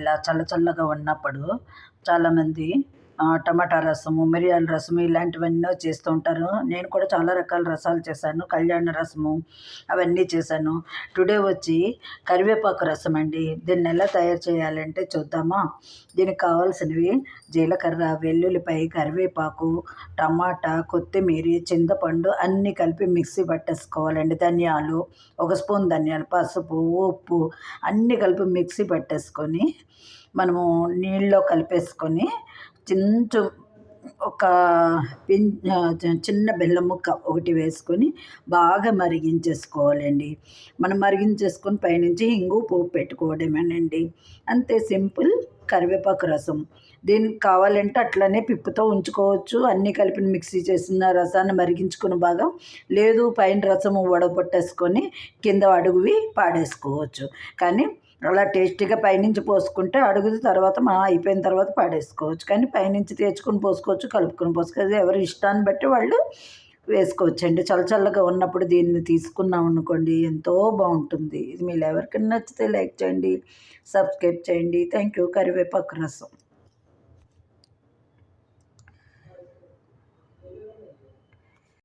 ఇలా చల్ల చల్లగా ఉన్నప్పుడు చాలామంది టమాటా రసము, మిరియాల రసము ఇలాంటివన్నో చేస్తూ ఉంటారు. నేను కూడా చాలా రకాల రసాలు చేశాను. కళ్యాణ రసము అవన్నీ చేశాను. టుడే వచ్చి కరివేపాకు రసం అండి. దీన్ని ఎలా తయారు చేయాలంటే చూద్దామా? దీనికి కావాల్సినవి జీలకర్ర, వెల్లుల్లిపాయ, కరివేపాకు, టమాటా, కొత్తిమీర, చింతపండు అన్నీ కలిపి మిక్సీ పట్టేసుకోవాలండి. ధనియాలు, ఒక స్పూన్ ధనియాలు, పసుపు, ఉప్పు అన్నీ కలిపి మిక్సీ పట్టేసుకొని మనము నీళ్ళలో కలిపేసుకొని కొంచెం ఒక చిన్న బెల్లం ముక్క ఒకటి వేసుకొని బాగా మరిగించేసుకోవాలండి. మనం మరిగించేసుకొని పైనుంచి ఇంగు పోపు పెట్టుకోవడమేనండి. అంతే సింపుల్ కరివేపాకు రసం. దీనికి కావాలంటే అట్లనే పిప్పుతో ఉంచుకోవచ్చు. అన్నీ కలిపి మిక్సీ చేసిన రసాన్ని మరిగించుకుని బాగా, లేదు పైన రసము వడగొట్టేసుకొని కింద అడుగువి పాడేసుకోవచ్చు. కానీ అలా టేస్టీగా పైనుంచి పోసుకుంటే అడుగుది తర్వాత మనం అయిపోయిన తర్వాత పాడేసుకోవచ్చు. కానీ పైనుంచి తెచ్చుకొని పోసుకోవచ్చు, కలుపుకొని పోసుకోవచ్చు. ఎవరి ఇష్టాన్ని బట్టి వాళ్ళు వేసుకోవచ్చండి. చల్లగా ఉన్నప్పుడు దీన్ని తీసుకున్నాం అనుకోండి ఎంతో బాగుంటుంది. ఇది మీరు ఎవరికైనా నచ్చితే లైక్ చేయండి, సబ్స్క్రైబ్ చేయండి. Thank you. కరివేపాకు రసం.